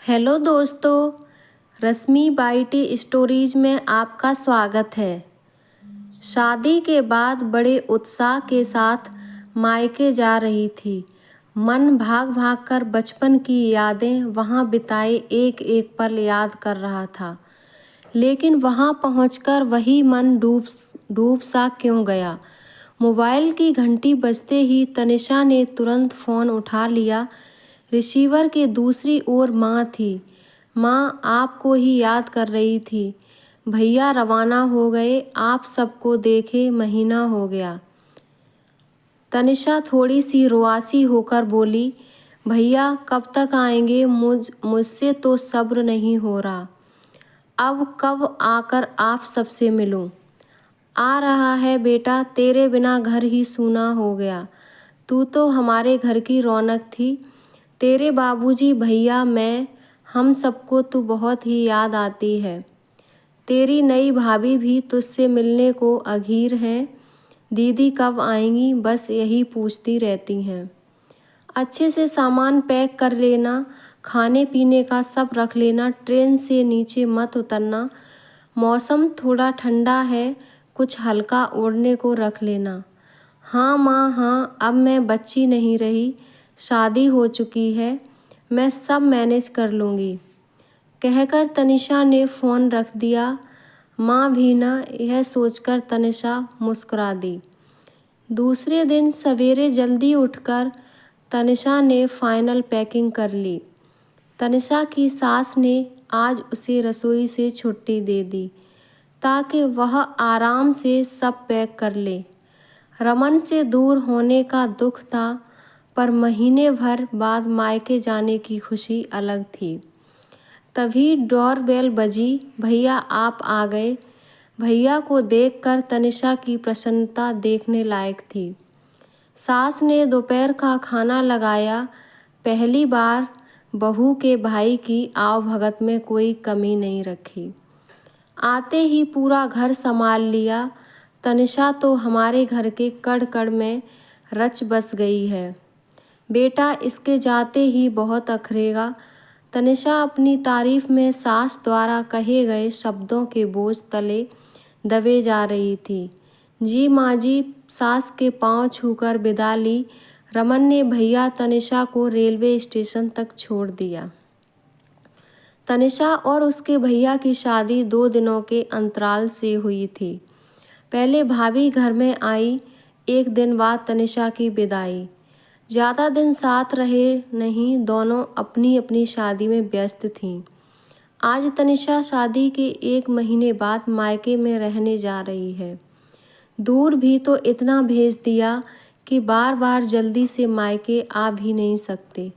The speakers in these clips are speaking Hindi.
हेलो दोस्तों, रश्मि बाइटी स्टोरीज में आपका स्वागत है। शादी के बाद बड़े उत्साह के साथ मायके जा रही थी। मन भाग भाग कर बचपन की यादें वहां बिताए एक एक पल याद कर रहा था। लेकिन वहां पहुंचकर वही मन डूब सा क्यों गया। मोबाइल की घंटी बजते ही तनिषा ने तुरंत फ़ोन उठा लिया। रिसीवर के दूसरी ओर माँ थी। माँ आपको ही याद कर रही थी। भैया रवाना हो गए, आप सबको देखे महीना हो गया। तनिषा थोड़ी सी रुआसी होकर बोली, भैया कब तक आएंगे? मुझसे तो सब्र नहीं हो रहा। अब कब आकर आप सबसे मिलूं? आ रहा है बेटा, तेरे बिना घर ही सूना हो गया। तू तो हमारे घर की रौनक थी। तेरे बाबूजी, भैया, मैं, हम सबको तू बहुत ही याद आती है। तेरी नई भाभी भी तुझसे मिलने को अधीर हैं। दीदी कब आएंगी, बस यही पूछती रहती हैं। अच्छे से सामान पैक कर लेना, खाने पीने का सब रख लेना, ट्रेन से नीचे मत उतरना। मौसम थोड़ा ठंडा है, कुछ हल्का ओढ़ने को रख लेना। हाँ माँ हाँ, अब मैं बच्ची नहीं रही, शादी हो चुकी है, मैं सब मैनेज कर लूँगी। कहकर तनिषा ने फ़ोन रख दिया। माँ भी ना, यह सोचकर तनिषा मुस्कुरा दी। दूसरे दिन सवेरे जल्दी उठकर तनिषा ने फाइनल पैकिंग कर ली। तनिषा की सास ने आज उसे रसोई से छुट्टी दे दी ताकि वह आराम से सब पैक कर ले। रमन से दूर होने का दुख था, पर महीने भर बाद मायके जाने की खुशी अलग थी। तभी डोरबेल बजी। भैया आप आ गए। भैया को देखकर तनिषा की प्रसन्नता देखने लायक थी। सास ने दोपहर का खाना लगाया। पहली बार बहू के भाई की आवभगत में कोई कमी नहीं रखी। आते ही पूरा घर संभाल लिया। तनिषा तो हमारे घर के कड़ कड़ में रच बस गई है। बेटा इसके जाते ही बहुत अखरेगा। तनिषा अपनी तारीफ में सास द्वारा कहे गए शब्दों के बोझ तले दबे जा रही थी। जी माँ जी, सास के पांव छूकर विदा ली। रमन ने भैया तनिषा को रेलवे स्टेशन तक छोड़ दिया। तनिषा और उसके भैया की शादी 2 दिनों के अंतराल से हुई थी। पहले भाभी घर में आई, एक दिन बाद तनिषा की विदाई। ज़्यादा दिन साथ रहे नहीं, दोनों अपनी अपनी शादी में व्यस्त थीं। आज तनिषा शादी के 1 महीने बाद मायके में रहने जा रही है। दूर भी तो इतना भेज दिया कि बार बार जल्दी से मायके आ भी नहीं सकते।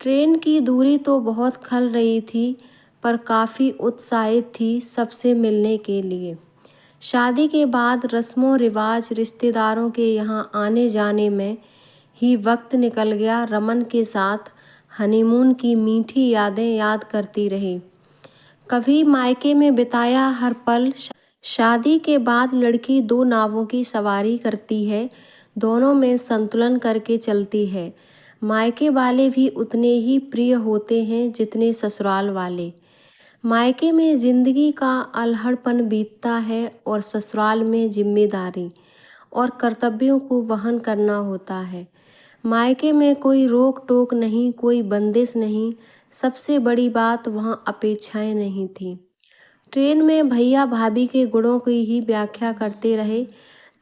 ट्रेन की दूरी तो बहुत खल रही थी, पर काफ़ी उत्साहित थी सबसे मिलने के लिए। शादी के बाद रस्मों रिवाज, रिश्तेदारों के यहाँ आने जाने में ही वक्त निकल गया। रमन के साथ हनीमून की मीठी यादें याद करती रही। कभी मायके में बिताया हर पल। शादी के बाद लड़की 2 नावों की सवारी करती है, दोनों में संतुलन करके चलती है। मायके वाले भी उतने ही प्रिय होते हैं जितने ससुराल वाले। मायके में जिंदगी का अल्हड़पन बीतता है और ससुराल में जिम्मेदारी और कर्तव्यों को वहन करना होता है। मायके में कोई रोक टोक नहीं, कोई बंदिश नहीं। सबसे बड़ी बात वहाँ अपेक्षाएं नहीं थी। ट्रेन में भैया भाभी के गुणों की ही व्याख्या करते रहे।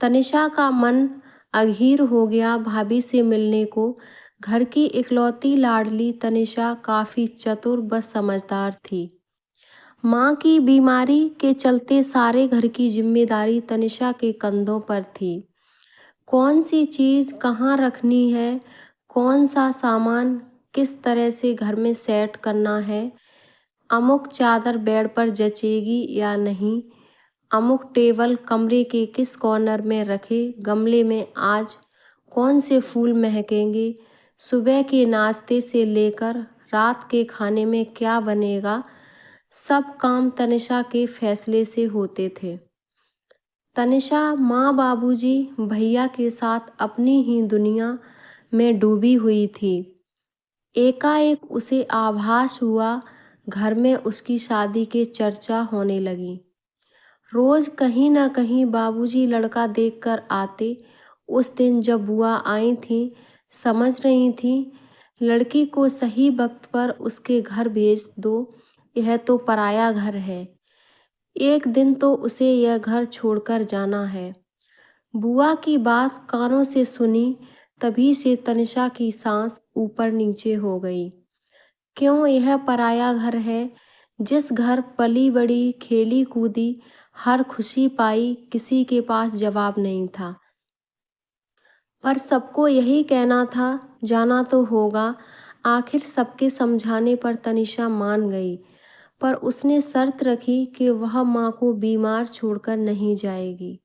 तनिषा का मन अधीर हो गया भाभी से मिलने को। घर की इकलौती लाडली तनिषा काफ़ी चतुर व समझदार थी। माँ की बीमारी के चलते सारे घर की जिम्मेदारी तनिषा के कंधों पर थी। कौन सी चीज़ कहाँ रखनी है, कौन सा सामान किस तरह से घर में सेट करना है, अमुक चादर बेड पर जचेगी या नहीं, अमुक टेबल कमरे के किस कॉर्नर में रखे, गमले में आज कौन से फूल महकेंगे, सुबह के नाश्ते से लेकर रात के खाने में क्या बनेगा, सब काम तनिषा के फैसले से होते थे। तनिषा माँ, बाबूजी, भैया के साथ अपनी ही दुनिया में डूबी हुई थी। एकाएक उसे आभास हुआ घर में उसकी शादी की चर्चा होने लगी। रोज कहीं ना कहीं बाबूजी लड़का देखकर आते। उस दिन जब बुआ आई थी, समझ रही थी लड़की को सही वक्त पर उसके घर भेज दो, यह तो पराया घर है, एक दिन तो उसे यह घर छोड़कर जाना है। बुआ की बात कानों से सुनी, तभी से तनिषा की सांस ऊपर नीचे हो गई। क्यों यह पराया घर है? जिस घर पली बड़ी, खेली कूदी, हर खुशी पाई, किसी के पास जवाब नहीं था। पर सबको यही कहना था, जाना तो होगा। आखिर सबके समझाने पर तनिषा मान गई, पर उसने शर्त रखी कि वह माँ को बीमार छोड़कर नहीं जाएगी।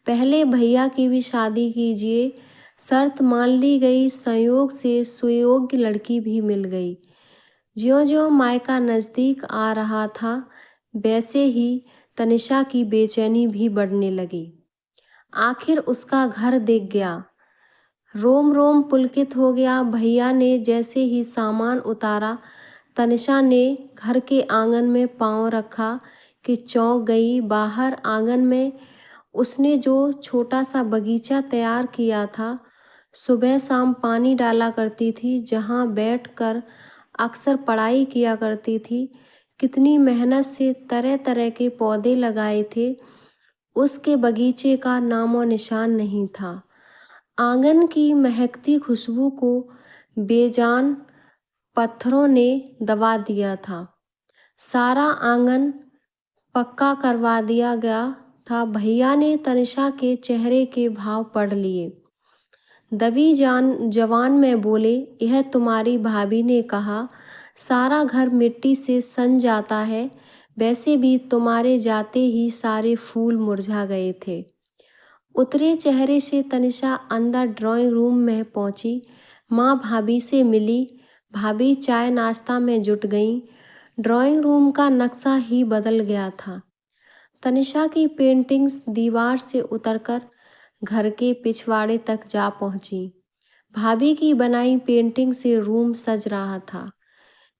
पहले भैया की भी शादी कीजिए, शर्त मान ली गई। संयोग से सुयोग्य लड़की भी मिल गई। ज्यों-ज्यों मायका नज़दीक आ रहा था, वैसे ही तनिषा की बेचैनी भी बढ़ने लगी। आखिर उसका घर दिख गया। रोम रोम पुलकित हो गया। भैया ने जैसे ही सामान उतारा, तनिषा ने घर के आंगन में पांव रखा कि चौंक गई। बाहर आंगन में उसने जो छोटा सा बगीचा तैयार किया था, सुबह शाम पानी डाला करती थी, जहाँ बैठकर अक्सर पढ़ाई किया करती थी, कितनी मेहनत से तरह तरह के पौधे लगाए थे, उसके बगीचे का नामो निशान नहीं था। आंगन की महकती खुशबू को बेजान पत्थरों ने दबा दिया था। सारा आंगन पक्का करवा दिया गया था। भैया ने तनिषा के चेहरे के भाव पढ़ लिए। दबी जवान में बोले, यह तुम्हारी भाभी ने कहा, सारा घर मिट्टी से सन जाता है, वैसे भी तुम्हारे जाते ही सारे फूल मुरझा गए थे। उतरे चेहरे से तनिषा अंदर ड्राइंग रूम में पहुंची। माँ भाभी से मिली। भाभी चाय नाश्ता में जुट गईं। ड्राइंग रूम का नक्शा ही बदल गया था। तनिषा की पेंटिंग्स दीवार से उतरकर घर के पिछवाड़े तक जा पहुंची। भाभी की बनाई पेंटिंग से रूम सज रहा था।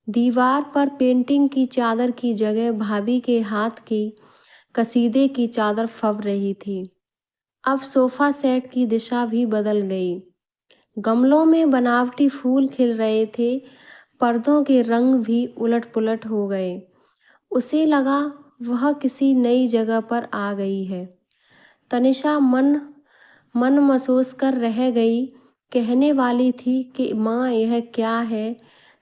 दीवार पर पेंटिंग की चादर की जगह भाभी के हाथ की कसीदे की चादर फब रही थी। अब सोफा सेट की दिशा भी बदल गई। गमलों में बनावटी फूल खिल रहे थे। पर्दों के रंग भी उलट पुलट हो गए। उसे लगा वह किसी नई जगह पर आ गई है। तनिषा मन महसूस कर रह गई। कहने वाली थी कि माँ यह क्या है,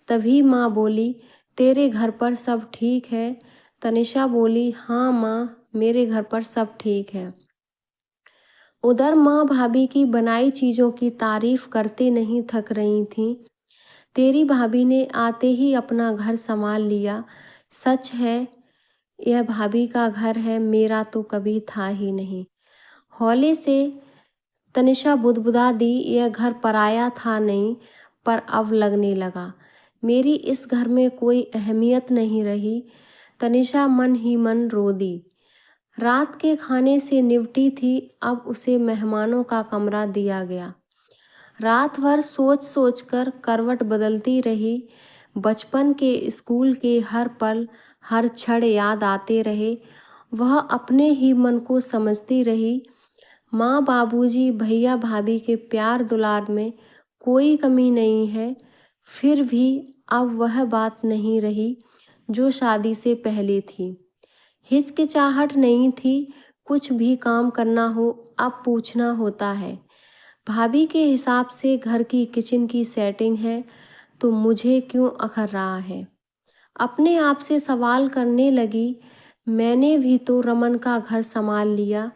तभी माँ बोली, तेरे घर पर सब ठीक है? तनिषा बोली, हाँ माँ, मेरे घर पर सब ठीक है। उधर माँ भाभी की बनाई चीज़ों की तारीफ करते नहीं थक रही थीं। तेरी भाभी ने आते ही अपना घर संभाल लिया। सच है, यह भाभी का घर है, मेरा तो कभी था ही नहीं। हौले से तनिषा बुदबुदा दी, यह घर पराया था नहीं, पर अब लगने लगा। मेरी इस घर में कोई अहमियत नहीं रही। तनिषा मन ही मन रो दी। रात के खाने से निपटी थी, अब उसे मेहमानों का कमरा दिया गया। रात भर सोच सोच कर करवट बदलती रही। बचपन के स्कूल के हर पल, हर क्षण याद आते रहे। वह अपने ही मन को समझती रही। माँ बाबूजी भैया भाभी के प्यार दुलार में कोई कमी नहीं है। फिर भी अब वह बात नहीं रही जो शादी से पहले थी। हिचकिचाहट नहीं थी। कुछ भी काम करना हो, अब पूछना होता है, भाभी के हिसाब से घर की किचन की सेटिंग है, तो मुझे क्यों अखर रहा है? अपने आप से सवाल करने लगी। मैंने भी तो रमन का घर संभाल लिया,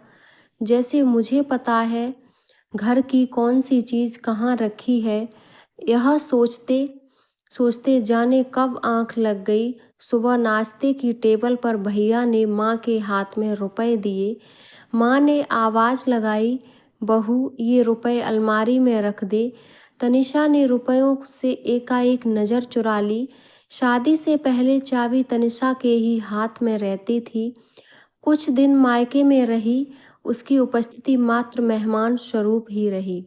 जैसे मुझे पता है घर की कौन सी चीज़ कहाँ रखी है। यह सोचते सोचते जाने कब आंख लग गई। सुबह नाश्ते की टेबल पर भैया ने माँ के हाथ में रुपए दिए। माँ ने आवाज़ लगाई, बहू ये रुपए अलमारी में रख दे। तनिषा ने रुपयों से एकाएक नज़र चुरा ली। शादी से पहले चाबी तनिषा के ही हाथ में रहती थी। कुछ दिन मायके में रही, उसकी उपस्थिति मात्र मेहमान स्वरूप ही रही।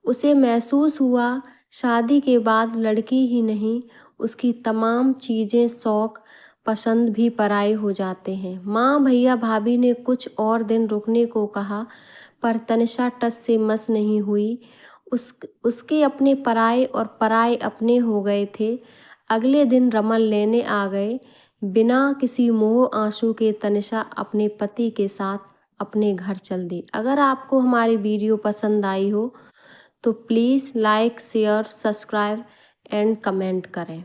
उसे महसूस हुआ शादी के बाद लड़की ही नहीं, उसकी तमाम चीज़ें, शौक, पसंद भी पराये हो जाते हैं। माँ, भैया, भाभी ने कुछ और दिन रुकने को कहा, पर तनिषा टस से मस नहीं हुई। उसके अपने पराये और पराये अपने हो गए थे। अगले दिन रमन लेने आ गए। बिना किसी मोह आंसू के तनिषा अपने पति के साथ अपने घर चल दी। अगर आपको हमारी वीडियो पसंद आई हो तो please like, share, subscribe and comment करें।